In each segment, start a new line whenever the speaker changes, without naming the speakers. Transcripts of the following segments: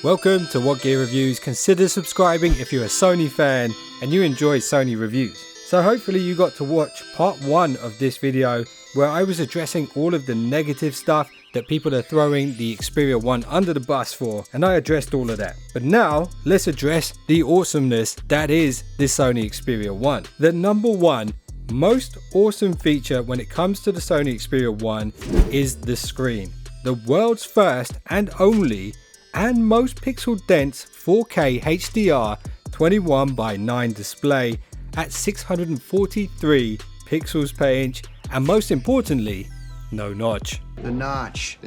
Welcome to WhatGear Reviews. Consider subscribing if you're a Sony fan and you enjoy Sony reviews. So hopefully you got to watch part 1 of this video where I was addressing all of the negative stuff that people are throwing the Xperia 1 under the bus for, and I addressed all of that. But now let's address the awesomeness that is the Sony Xperia 1. The number one most awesome feature when it comes to the Sony Xperia 1 is the screen. The world's first and only and most pixel dense 4K HDR 21:9 display at 643 pixels per inch, and most importantly, no notch.
The notch,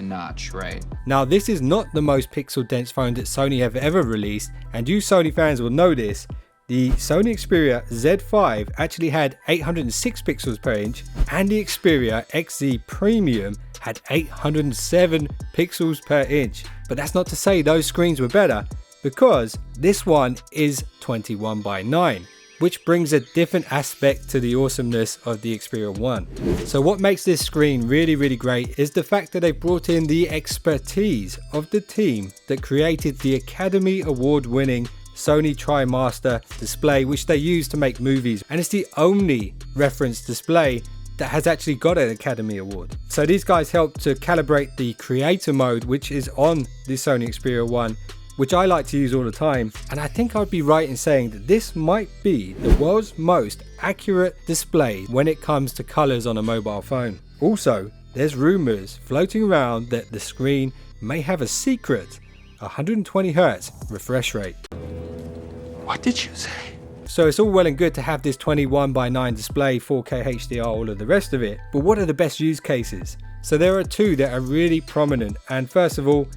right.
Now this is not the most pixel dense phone that Sony have ever released, and you Sony fans will know this. The Sony Xperia Z5 actually had 806 pixels per inch, and the Xperia XZ Premium had 807 pixels per inch. But that's not to say those screens were better, because this one is 21:9, which brings a different aspect to the awesomeness of the Xperia 1. So what makes this screen really great is the fact that they brought in the expertise of the team that created the Academy Award winning Sony TriMaster display, which they use to make movies, and it's the only reference display that has actually got an Academy Award. So these guys helped to calibrate the creator mode, which is on the Sony Xperia 1, which I like to use all the time, and I think I'd be right in saying that this might be the world's most accurate display when it comes to colors on a mobile phone. Also, there's rumors floating around that the screen may have a secret 120Hz refresh rate.
What did you say?
So it's all well and good to have this 21:9 display, 4K HDR, all of the rest of it, but what are the best use cases? So there are two that are really prominent, and first of all,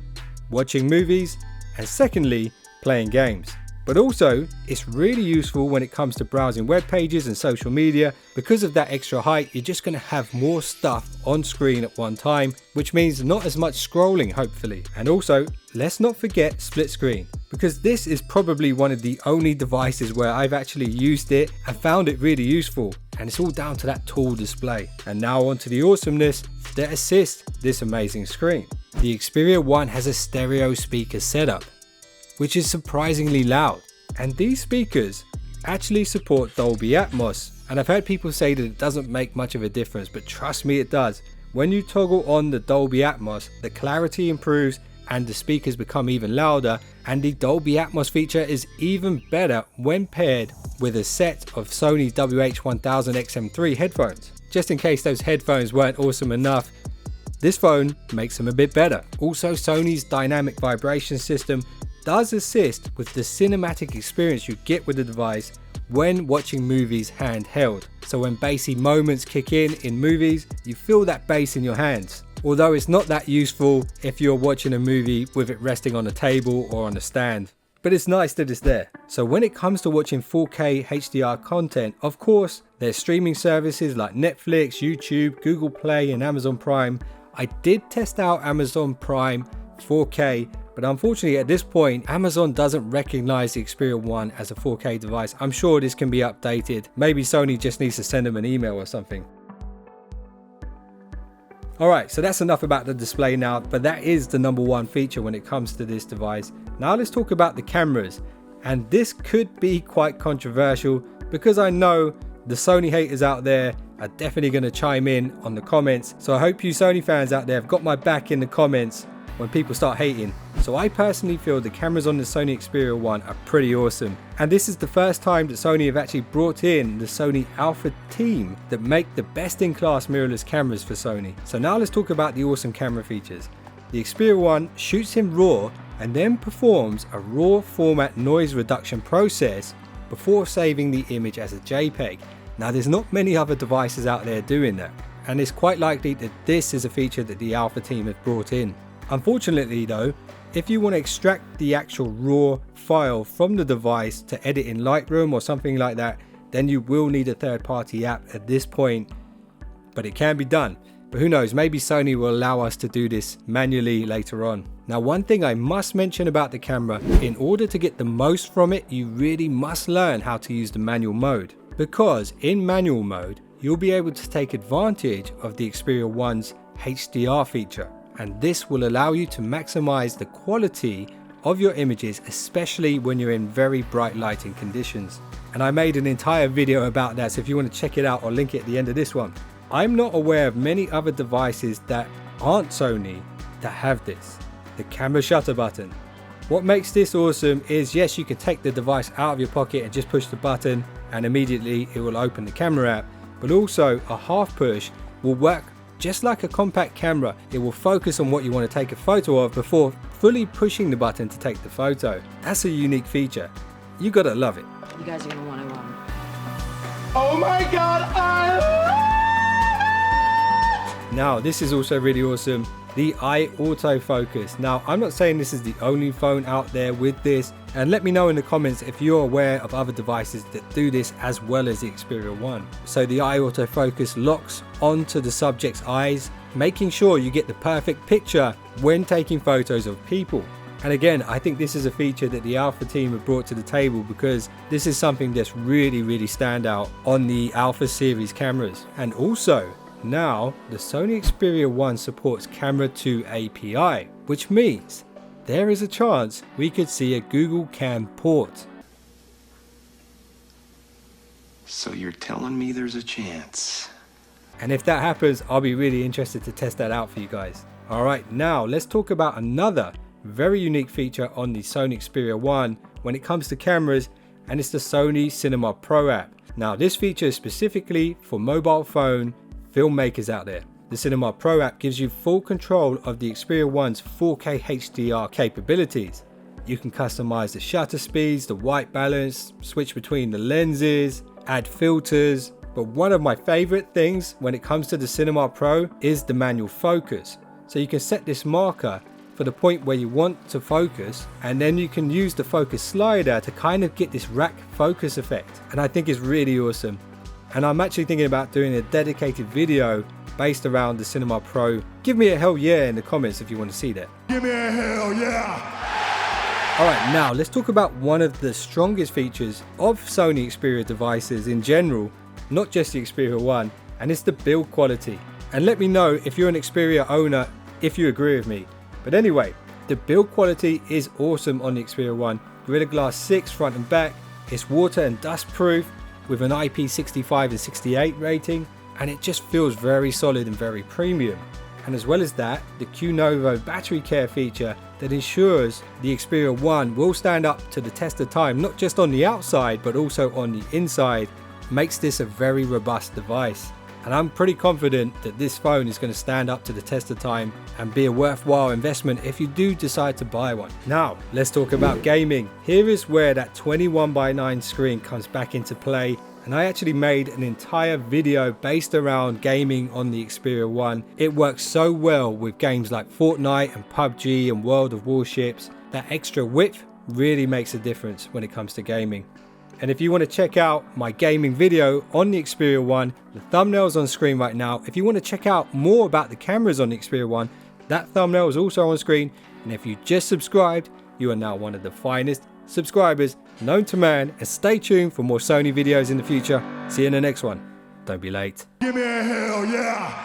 watching movies, and secondly, playing games. But also, it's really useful when it comes to browsing web pages and social media. Because of that extra height, you're just going to have more stuff on screen at one time, which means not as much scrolling, hopefully. And also, let's not forget split screen, because this is probably one of the only devices where I've actually used it and found it really useful. And it's all down to that tall display. And now onto the awesomeness that assists this amazing screen. The Xperia 1 has a stereo speaker setup, which is surprisingly loud, and these speakers actually support Dolby Atmos, and I've heard people say that it doesn't make much of a difference, but trust me, it does. When you toggle on the Dolby Atmos, the clarity improves and the speakers become even louder, and the Dolby Atmos feature is even better when paired with a set of Sony WH-1000XM3 headphones. Just in case those headphones weren't awesome enough, this phone makes them a bit better. Also, Sony's dynamic vibration system does assist with the cinematic experience you get with the device when watching movies handheld. So when bassy moments kick in movies, you feel that bass in your hands. Although it's not that useful if you're watching a movie with it resting on a table or on a stand. But it's nice that it's there. So when it comes to watching 4K HDR content, of course, there's streaming services like Netflix, YouTube, Google Play, and Amazon Prime. I did test out Amazon Prime 4K, but unfortunately at this point, Amazon doesn't recognize the Xperia 1 as a 4K device. I'm sure this can be updated. Maybe Sony just needs to send them an email or something. Alright, so that's enough about the display now, but that is the number one feature when it comes to this device. Now let's talk about the cameras, and this could be quite controversial because I know the Sony haters out there are definitely going to chime in on the comments. So I hope you Sony fans out there have got my back in the comments when people start hating. So I personally feel the cameras on the Sony Xperia 1 are pretty awesome, and this is the first time that Sony have actually brought in the Sony Alpha team that make the best in class mirrorless cameras for Sony. So now let's talk about the awesome camera features. The Xperia 1 shoots in RAW and then performs a RAW format noise reduction process before saving the image as a JPEG. Now there's not many other devices out there doing that, and it's quite likely that this is a feature that the Alpha team have brought in. Unfortunately though, if you want to extract the actual RAW file from the device to edit in Lightroom or something like that, then you will need a third-party app at this point, but it can be done. But who knows, maybe Sony will allow us to do this manually later on. Now one thing I must mention about the camera, in order to get the most from it, you really must learn how to use the manual mode, because in manual mode you'll be able to take advantage of the Xperia 1's HDR feature, and this will allow you to maximize the quality of your images, especially when you're in very bright lighting conditions. And I made an entire video about that, so if you want to check it out, I'll link it at the end of this one. I'm not aware of many other devices that aren't Sony that have this, the camera shutter button. What makes this awesome is, yes, you can take the device out of your pocket and just push the button and immediately it will open the camera app, but also a half push will work just like a compact camera. It will focus on what you want to take a photo of before fully pushing the button to take the photo. That's a unique feature. You gotta love it.
You guys are gonna want to
Oh my god, I love it!
Now, this is also really awesome. The eye autofocus. Now, I'm not saying this is the only phone out there with this, and let me know in the comments if you're aware of other devices that do this as well as the Xperia 1. So the eye autofocus locks onto the subject's eyes, making sure you get the perfect picture when taking photos of people. And again, I think this is a feature that the Alpha team have brought to the table, because this is something that's really stand out on the Alpha series cameras. And also, now the Sony Xperia 1 supports Camera 2 API, which means there is a chance we could see a Google Cam port.
So you're telling me there's a chance?
And if that happens, I'll be really interested to test that out for you guys. Alright, now let's talk about another very unique feature on the Sony Xperia 1 when it comes to cameras, and it's the Sony Cinema Pro app. Now, this feature is specifically for mobile phone filmmakers out there. The Cinema Pro app gives you full control of the Xperia 1's 4K HDR capabilities. You can customize the shutter speeds, the white balance, switch between the lenses, add filters, but one of my favorite things when it comes to the Cinema Pro is the manual focus. So you can set this marker for the point where you want to focus, and then you can use the focus slider to kind of get this rack focus effect, and I think it's really awesome. And I'm actually thinking about doing a dedicated video based around the Cinema Pro. Give me a hell yeah in the comments if you want to see that.
Give me a hell yeah!
Alright, now let's talk about one of the strongest features of Sony Xperia devices in general, not just the Xperia 1, and it's the build quality. And let me know if you're an Xperia owner if you agree with me. But anyway, the build quality is awesome on the Xperia 1. Gorilla Glass 6 front and back. It's water and dust proof with an IP65 and 68 rating, and it just feels very solid and very premium. And as well as that, the Qnovo battery care feature that ensures the Xperia 1 will stand up to the test of time, not just on the outside but also on the inside, makes this a very robust device. And I'm pretty confident that this phone is going to stand up to the test of time and be a worthwhile investment if you do decide to buy one. Now, let's talk about gaming. Here is where that 21:9 screen comes back into play. And I actually made an entire video based around gaming on the Xperia 1. It works so well with games like Fortnite and PUBG and World of Warships. That extra width really makes a difference when it comes to gaming. And if you want to check out my gaming video on the Xperia 1, the thumbnail's on screen right now. If you want to check out more about the cameras on the Xperia 1, that thumbnail is also on screen. And if you just subscribed, you are now one of the finest subscribers known to man. And stay tuned for more Sony videos in the future. See you in the next one. Don't be late.
Give me a hell yeah!